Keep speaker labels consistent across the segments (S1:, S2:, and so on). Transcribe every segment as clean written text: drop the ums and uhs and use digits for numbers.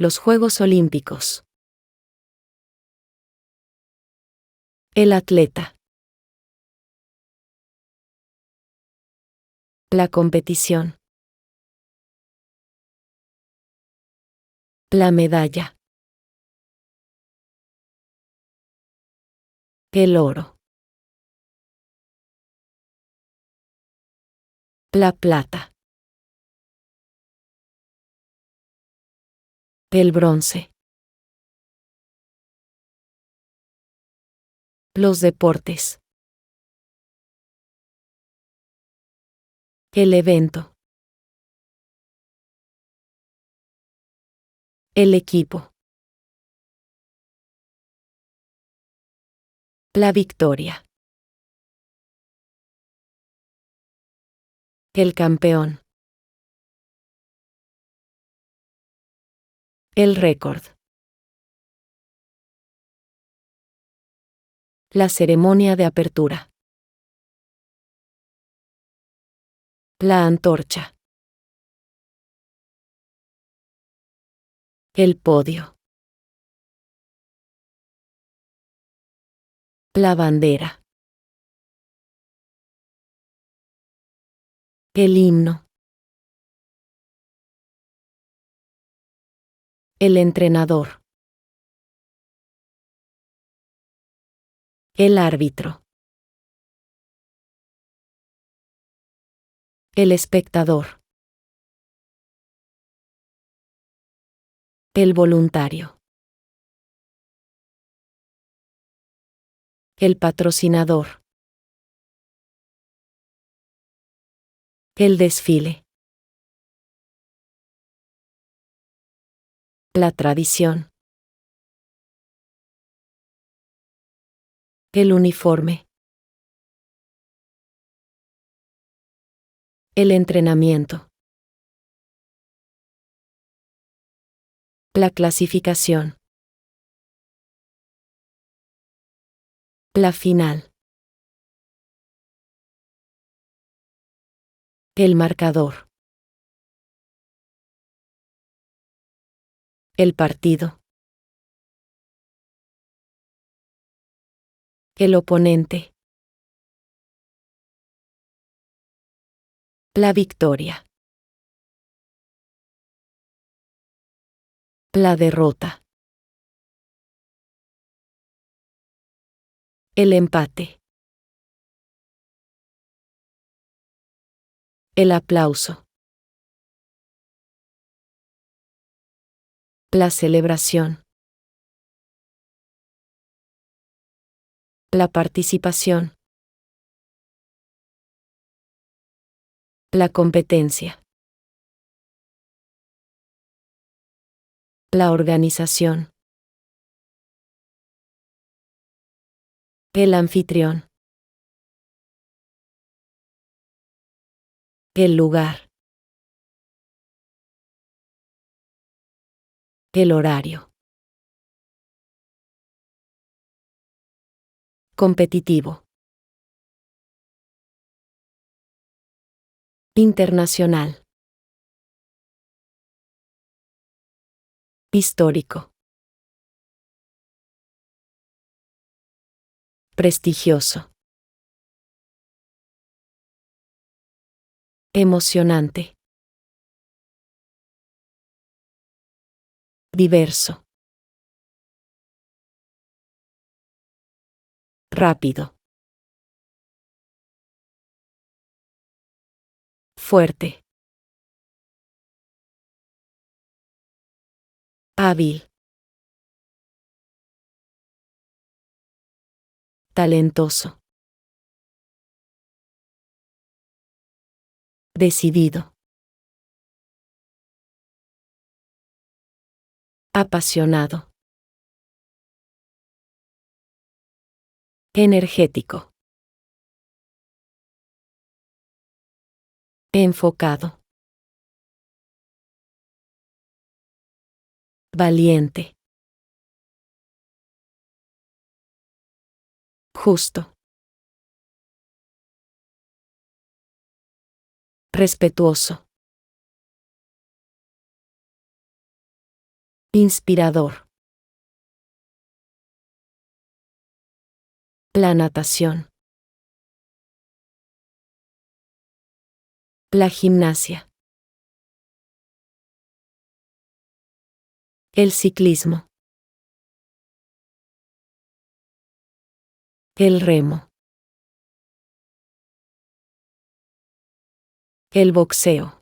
S1: Los Juegos Olímpicos. El atleta. La competición. La medalla. El oro. La plata. El bronce. Los deportes. El evento. El equipo. La victoria. El campeón. El récord. La ceremonia de apertura. La antorcha. El podio. La bandera. El himno. El entrenador. El árbitro. El espectador. El voluntario. El patrocinador. El desfile. La tradición. El uniforme. El entrenamiento. La clasificación. La final. El marcador. El partido. El oponente. La victoria. La derrota. El empate. El aplauso. La celebración. La participación. La competencia. La organización. El anfitrión. El lugar. El horario. Competitivo. Internacional. Histórico. Prestigioso. Emocionante. Diverso. Rápido. Fuerte. Hábil. Talentoso. Decidido. Apasionado. Energético. Enfocado. Valiente. Justo. Respetuoso. Inspirador. La natación. La gimnasia. El ciclismo. El remo. El boxeo.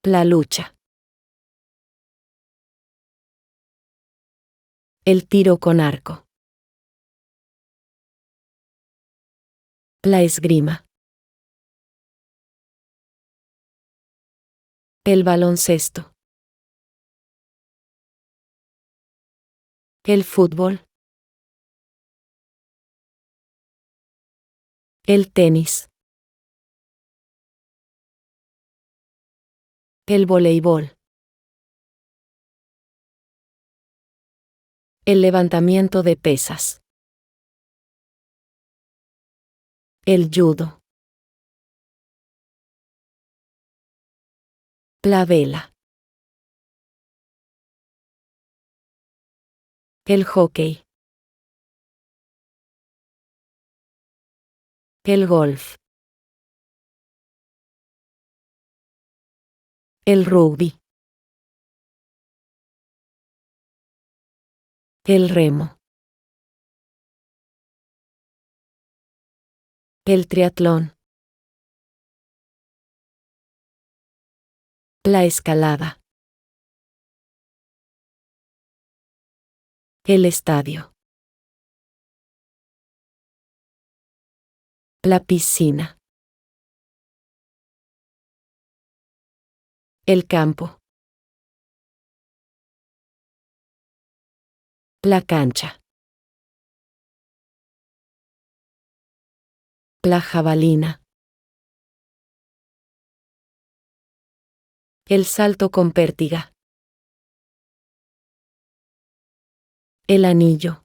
S1: La lucha. El tiro con arco. La esgrima. El baloncesto. El fútbol. El tenis. El voleibol. El levantamiento de pesas. El judo. La vela. El hockey. El golf. El rugby. El remo. El triatlón. La escalada. El estadio. La piscina. El campo. La cancha. La jabalina. El salto con pértiga. El anillo.